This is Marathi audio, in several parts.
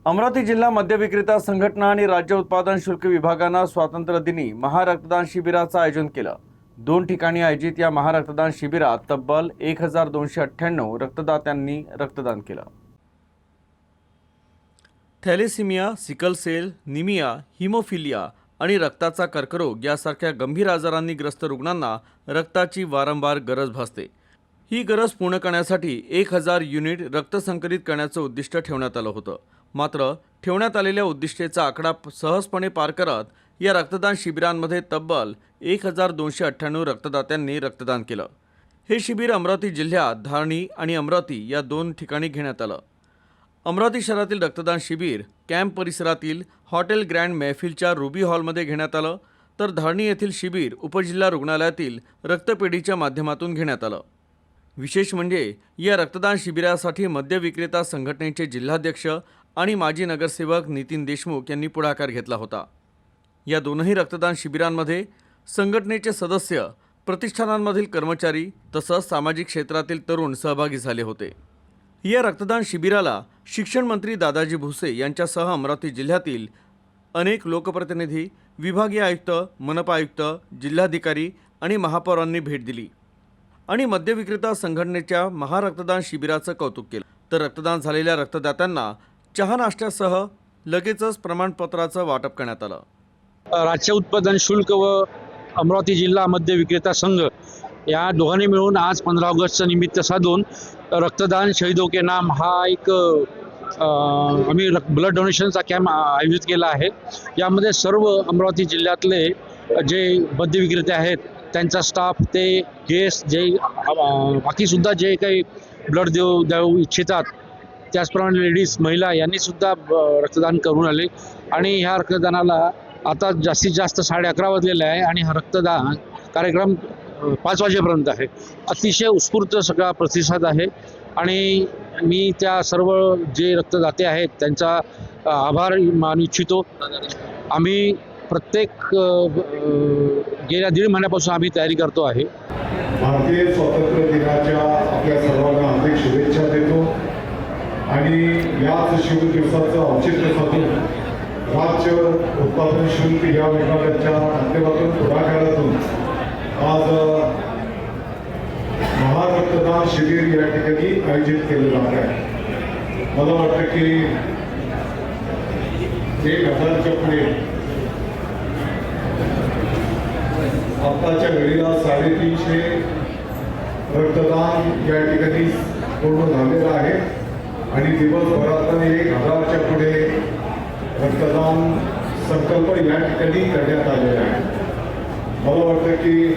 अमरावती जिल्हा मद्य विक्रेता संघटना आणि राज्य उत्पादन शुल्क विभागानं स्वातंत्र्य दिनी महारक्तदान शिबिराचं आयोजन केलं। 2 ठिकाणी आयोजित या महारक्तदान शिबिरात तब्बल 1298 रक्तदात्यांनी रक्तदान केलं। थॅलेसिमिया, सिकल सेल, निमिया, हिमोफिलिया आणि रक्ताचा कर्करोग यासारख्या गंभीर आजारांनी ग्रस्त रुग्णांना रक्ताची वारंवार गरज भासते। ही गरज पूर्ण करण्यासाठी 1000 युनिट रक्त संकलित करण्याचं उद्दिष्ट ठेवण्यात आलं होतं। मात्र ठेवण्यात आलेल्या उद्दिष्टेचा आकडा सहजपणे पार करत या रक्तदान शिबिरांमध्ये तब्बल 1298 रक्तदात्यांनी रक्तदान केलं। हे शिबिर अमरावती जिल्ह्यात धारणी आणि अमरावती या 2 ठिकाणी घेण्यात आलं। अमरावती शहरातील रक्तदान शिबिर कॅम्प परिसरातील हॉटेल ग्रँड महफिलच्या रुबी हॉलमध्ये घेण्यात आलं, तर धारणी येथील शिबिर उपजिल्हा रुग्णालयातील रक्तपेढीच्या माध्यमातून घेण्यात आलं। विशेष म्हणजे या रक्तदान शिबिरासाठी मद्य विक्रेता संघटनेचे जिल्हाध्यक्ष आणि माजी नगरसेवक नितीन देशमुख यांनी पुढाकार घेतला होता। या दोनही रक्तदान शिबिरांमध्ये संघटनेचे सदस्य, प्रतिष्ठानांमधील कर्मचारी तसंच सामाजिक क्षेत्रातील तरुण सहभागी झाले होते। या रक्तदान शिबिराला शिक्षण मंत्री दादाजी भुसे यांच्यासह अमरावती जिल्ह्यातील अनेक लोकप्रतिनिधी, विभागीय आयुक्त, मनपा आयुक्त, जिल्हाधिकारी आणि महापौरांनी भेट दिली आणि मद्य विक्रेता संघटनेच्या महारक्तदान शिबिराचं कौतुक केलं। तर रक्तदान झालेल्या रक्तदात्यांना चहा नाश्त्यासह लगेचच प्रमाणपत्राचं वाटप करण्यात आलं। राज्य उत्पादन शुल्क व अमरावती जिल्हा मद्य विक्रेता संघ या दोघांनी मिळून आज 15 ऑगस्टचं निमित्त साधून रक्तदान शहीदों के नाम हा एक आम्ही ब्लड डोनेशनचा कॅम्प आयोजित केला आहे। यामध्ये सर्व अमरावती जिल्ह्यातले जे मद्य विक्रेते आहेत त्यांचा स्टाफ, ते गेस्ट, जे बाकीसुद्धा जे काही ब्लड देऊ इच्छितात त्याचप्रमाणे लेडीज, महिला यांनी सुद्धा रक्तदान करून आले आणि ह्या रक्तदानाला आता जास्तीत जास्त 11:30 वाजलेले आहे आणि हा रक्तदान कार्यक्रम 5 वाजेपर्यंत आहे। अतिशय उत्स्फूर्त सगळा प्रतिसाद आहे आणि मी त्या सर्व जे रक्तदाते आहेत त्यांचा आभार मानू इच्छितो। आम्ही प्रत्येक गेल्या 1.5 महिन्यापासून आम्ही तयारी करतो आहे। भारतीय स्वातंत्र्य दिनाच्या आपल्या सर्वांना हार्दिक शुभेच्छा देतो आणि याच शुभ दिवसाचं औचित्य साधून राज्य उत्पादन शुल्क या विभागाच्या माध्यमातून पुढाकारातून आज महारक्तदान शिबिर या ठिकाणी आयोजित केलं जात आहे। मला वाटतं की 1000च्या पुढे आत्ताच्या घडीला 350 रक्तदान या ठिकाणी पूर्ण झालेलं आहे आणि दिवसभरात 1000च्या पुढे रक्तदान संकल्प या ठिकाणी करण्यात आलेला आहे। मला वाटतं की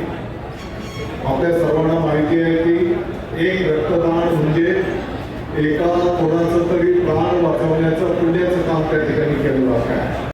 आपल्या सर्वांना माहिती आहे की एक रक्तदान म्हणजे एका कोणाचं तरी प्राण वाचवण्याचं पुण्याचं काम त्या ठिकाणी केलं जात आहे।